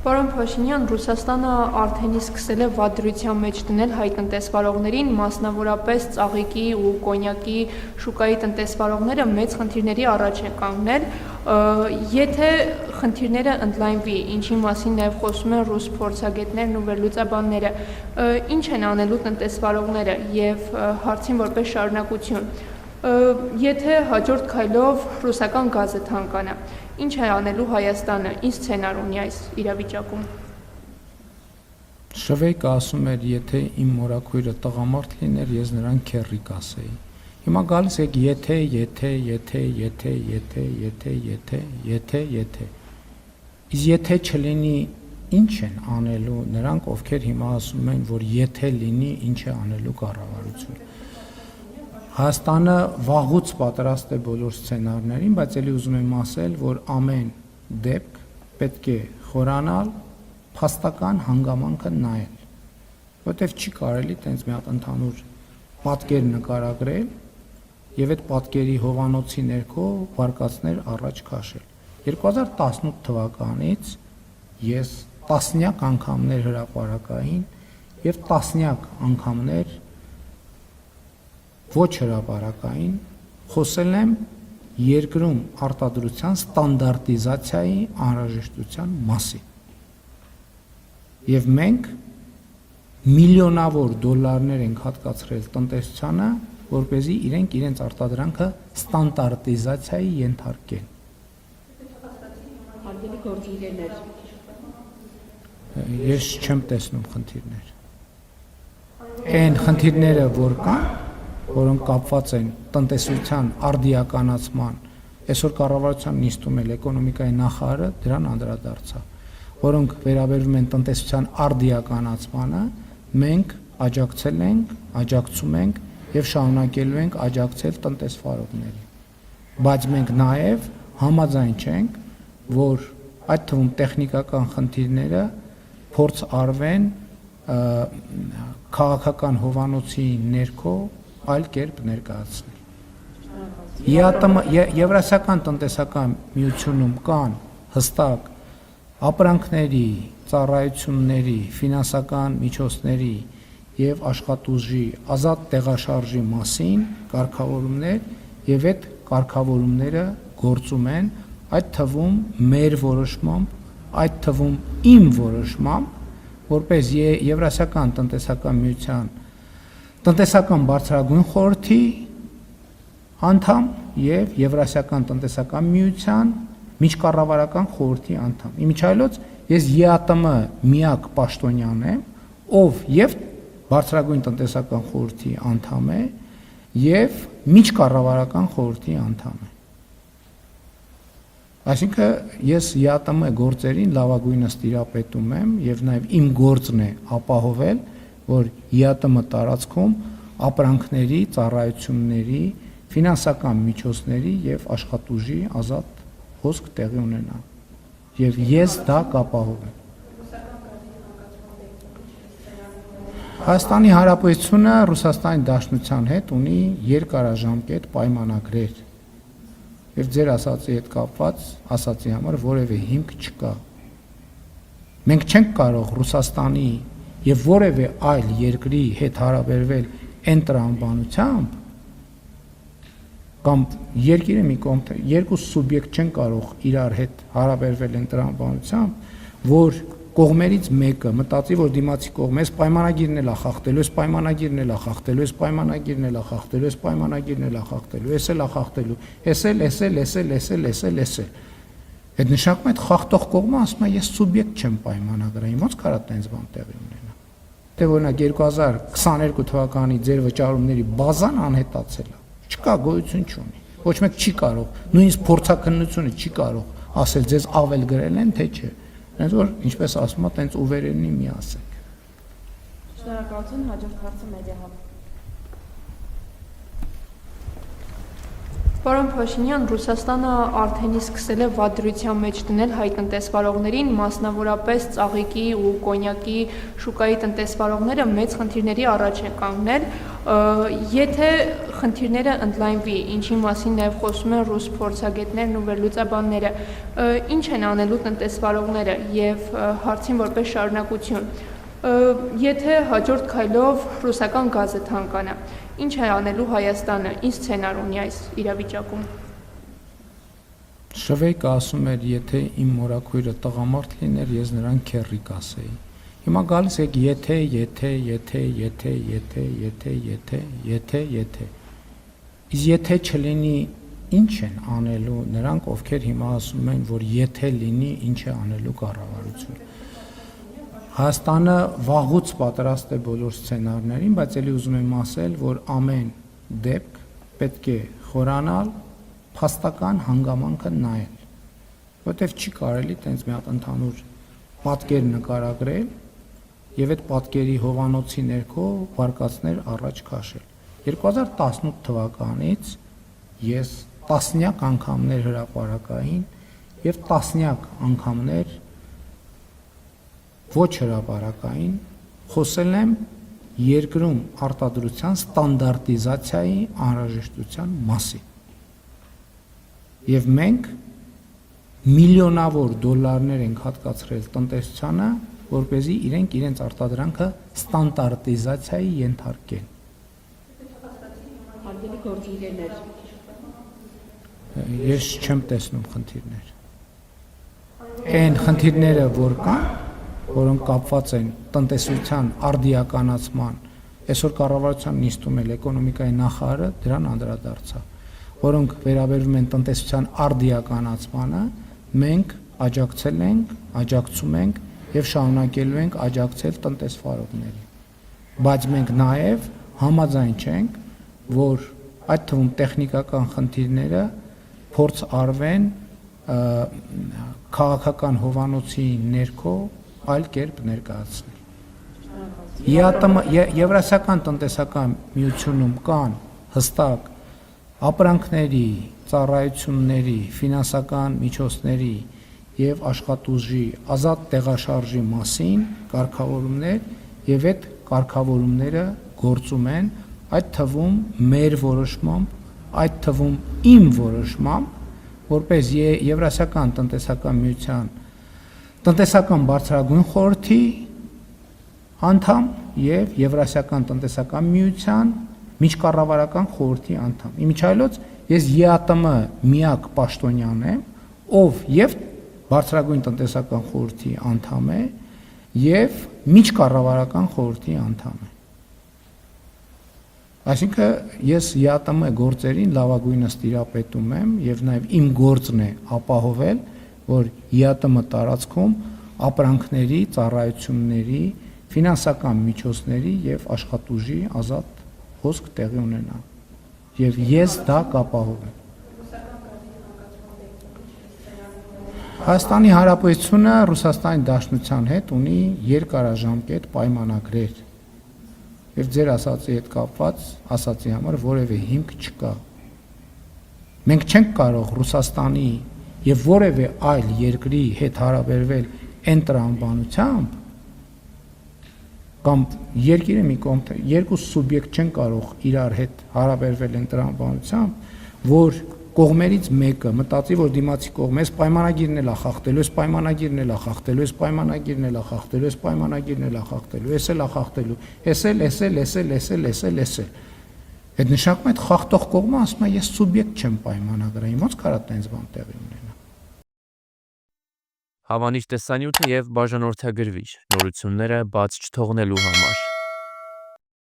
Պարոն Փաշինյան, Ռուսաստանը արդեն սկսել է վադրության մեջ դնել հայ տնտեսվարողներին, մասնավորապես ծաղիկի ու կոնյակի շուկայի տնտեսվարողները մեծ խնդիրների առաջ են կանգնել, եթե խնդիրները ընդլայնվի, ինչի մասին նաև խոսում են ռուս փորձագետներն ու վերլուծաբանները, ինչ են անելու տնտեսվարողները եւ հարցին որպես շարունակություն, եթե հաջորդ քայլով ռուսական գազը թանկանա, ինչ է անելու Հայաստանը, ինչ սցենար ունի այս իրավիճակում։ Շվեյկը ասում էր, եթե իմ մորաքույրը տղամարդ լիներ, ես նրան քեռի կասեի։ Հիմա գալիս եք եթե։ Իսկ եթե չլինի, ինչ են անելու նրանք, ովքեր հիմա ասում են, որ եթե լինի, ինչ է անելու կառավարությունը։ Հայաստանը վաղուց պատրաստ է բոլոր սցենարներին, բայց ելի ուզում եմ ասել, որ ամեն դեպք պետք է խորանալ, փաստական հանգամանքը նայել, որտեղ չի կարելի տենց մի հատ ընդհանուր պատկեր նկարագրել եւ այդ պատկերի հովանոցի ներքո վարկածներ առաջ քաշել։ 2018 թվականից ես տասնյակ անգամներ հրապարակային եւ տասնյակ անգամներ ոչ հրապարակային խոսել եմ երկրում արտադրության ստանդարտիզացիայի անհրաժեշտության մասին։ Եվ մենք միլիոնավոր դոլարներ ենք հատկացրել տնտեսությանը, որպեսզի իրենց արտադրանքը ստանդարտիզացիայի ենթարկեն։ Հարգելի գործընկերներ, ես չեմ տեսնում խնդիրներ։ Այն խնդիրները, որ կան, որոնք կապված են տնտեսության արդիականացման, այսօր կառավարության նիստում էլ էկոնոմիկայի նախարարը դրան անդրադարձավ, որոնք վերաբերում են տնտեսության արդիականացմանը, մենք աջակցել ենք, աջակցում ենք եւ շարունակելու ենք աջակցել տնտեսվարողներին։ Բայց մենք նաեւ համաձայն չենք, որ այդ թվում տեխնիկական խնդիրները փորձ արվեն քաղաքական հովանոցի ներքո այլ կերպ ներկայացնել։ Եվրասիական տնտեսական միությունում կան հստակ ապրանքների, ծառայությունների, ֆինանսական միջոցների եւ աշխատուժի ազատ տեղաշարժի մասին կարգավորումներ եւ այդ կարգավորումները գործում են, այդ թվում մեր որոշմամբ, այդ թվում իմ որոշմամբ, որպես Եվրասիական տնտեսական միության տնտեսական բարձրագույն խորհրդի անդամ եւ Եվրասիական տնտեսական միության միջկառավարական խորհրդի անդամ։ Իմիջիայլոց ես ԵԱՏՄ միակ պաշտոնյան եմ, ով եւ բարձրագույն տնտեսական խորհրդի անդամ է եւ միջկառավարական խորհրդի անդամ է։ Այսինքն ես ԵԱՏՄ գործերին լավագույնս տիրապետում եմ եւ նաեւ իմ գործն է ապահովել, որ ԵԱՏՄ տարածքում ապրանքների, ծառայությունների, ֆինանսական միջոցների եւ աշխատուժի ազատ հոսք տեղի ունենա։ Եվ ես դա կապահովեմ։ Հայաստանի Հանրապետությունը Ռուսաստանի Դաշնության հետ ունի երկարաժամկետ պայմանագրեր։ Եվ ձեր ասացի հետ կապված ասացի համար որևէ հիմք չկա։ Մենք չենք կարող Ռուսաստանի եւ որևէ այլ երկրի հետ հարաբերվել այն տրամաբանությամբ կամ երկիրը մի կողմ երկու սուբյեկտ չեն կարող իրար հետ հարաբերվել այն տրամաբանությամբ, որ կողմերից մեկը մտածի, որ դիմացի կողմը այս պայմանագիրն էլ է խախտելու, այս պայմանագիրն էլ է խախտելու, այս պայմանագիրն էլ է խախտելու, այս պայմանագիրն էլ է խախտելու, այս էլ է խախտելու, էս էլ։ Այդ նշանակում է այդ խախտող կողմը ասում է ես սուբյեկտ չեմ պայմանագրային, ոնց կարա տենց բան տեղի ունենա։ Դե օրինակ 2022 թվականի ձեր վճարումների բազան անհետացել է։ Չկա, գոյություն չունի։ Ոչ մեկ չի կարող, նույնիսկ փորձաքննությունը չի կարող ասել ձեզ ավել գրել են, թե չէ։ Հենց որ ինչպես ասում է, տենց ուվերենի մի ասեք։ Շնորհակալություն, հաջորդ հարցը Մեդիահաբ։ Պարոն Փաշինյան, Ռուսաստանը արդեն սկսել է վադրության մեջ դնել հայ տնտեսվարողներին, մասնավորապես ծաղիկի ու կոնյակի շուկայի տնտեսվարողները մեծ խնդիրների առաջ են կանգնել, եթե խնդիրները ընդլայնվի, ինչի մասին նաև խոսում են ռուս փորձագետներն ու վերլուծաբանները։ Ինչ են անելու տնտեսվարողները եւ հարցին որպես շարունակություն։ Եթե հաջորդ քայլով ռուսական գազը թանկանա, ինչ է անելու Հայաստանը, ինչ սցենար ունի այս իրավիճակում։ Շվեյկը ասում էր, եթե իմ մորաքույրը տղամարդ լիներ, ես նրան քեռի կասեի։ Հիմա գալիս եք եթե։ Իսկ եթե չլինի, ինչ են անելու նրանք, ովքեր հիմա ասում են, որ եթե լինի, ինչ է անելու կառավարությունը։ Հայաստանը վաղուց պատրաստ է բոլոր սցենարներին, բայց ելի ուզում եմ ասել, որ ամեն դեպք պետք է խորանալ, փաստական հանգամանքը նայել, որտեվ չի կարելի տենց մի հատ ընդհանուր պատկեր նկարագրել եւ այդ պատկերի հովանոցի ներքո վարկածներ առաջ քաշել։ 2018 թվականից ես տասնյակ անգամներ հրապարակային եւ տասնյակ անգամներ ոչ հրապարակային խոսել եմ երկրում արտադրության ստանդարտիզացիայի անհրաժեշտության մասին։ Եվ մենք միլիոնավոր դոլարներ ենք հատկացրել տնտեսությանը, որպեսզի իրենց արտադրանքը ստանդարտիզացիայի ենթարկեն։ Հարգելի գործընկերներ, Ես չեմ տեսնում խնդիրներ։ Այն խնդիրները, որ կան, որոնք կապված են տնտեսության արդիականացման, այսօր կառավարության նիստում էլ էկոնոմիկայի նախարարը դրան անդրադարձավ, որոնք վերաբերում են տնտեսության արդիականացմանը, մենք աջակցել ենք, աջակցում ենք եւ շարունակելու ենք աջակցել տնտեսվարողներին։ Բայց մենք նաեւ համաձայն չենք, որ այդ թվում տեխնիկական խնդիրները փորձ արվեն քաղաքական հովանոցի ներքո այլ կերպ ներկայացնել։ Եվրասիական տնտեսական միությունում կան հստակ ապրանքների, ծառայությունների, ֆինանսական միջոցների եւ աշխատուժի ազատ տեղաշարժի մասին կարգավորումներ եւ այդ կարգավորումները գործում են, այդ թվում մեր որոշմամբ, այդ թվում իմ որոշմամբ, որպես Եվրասիական տնտեսական միության տնտեսական բարձրագույն խորհրդի անդամ եւ Եվրասիական տնտեսական միության միջկառավարական խորհրդի անդամ։ Իմիջիայլոց ես ԵԱՏՄ միակ պաշտոնյան եմ, ով եւ բարձրագույն տնտեսական խորհրդի անդամ է եւ միջկառավարական խորհրդի անդամ է։ Այսինքն ես ԵԱՏՄ գործերին լավագույնս տիրապետում եմ եւ նաեւ իմ գործն է ապահովել, որ ԵԱՏՄ տարածքում ապրանքների, ծառայությունների, ֆինանսական միջոցների եւ աշխատուժի ազատ հոսք տեղի ունենա։ Եվ ես դա կապահովեմ։ Հայաստանի Հանրապետությունը Ռուսաստանի Դաշնության հետ ունի երկարաժամկետ պայմանագրեր։ Եվ ձեր ասացի հետ կապված ասացի համար որևէ հիմք չկա։ Մենք չենք կարող Ռուսաստանի եւ որևէ այլ երկրի հետ հարաբերվել այն տրամաբանությամբ կամ երկիրը մի կողմ երկու սուբյեկտ չեն կարող իրար հետ հարաբերվել այն տրամաբանությամբ, որ կողմերից մեկը մտածի, որ դիմացի կողմը այս պայմանագիրն էլ է խախտելու, այս պայմանագիրն էլ է խախտելու, այս պայմանագիրն էլ է խախտելու, այս պայմանագիրն էլ է խախտելու, այս էլ է խախտելու, էս էլ։ Այդ նշանակում է այդ խախտող կողմը ասում է ես սուբյեկտ չեմ պայմանագրային, ոնց կարա տենց բան տեղի ունենա։ Հավանիչ տեսանյութը եւ բաժանորդագրվիչ նորությունները բաց չթողնելու համար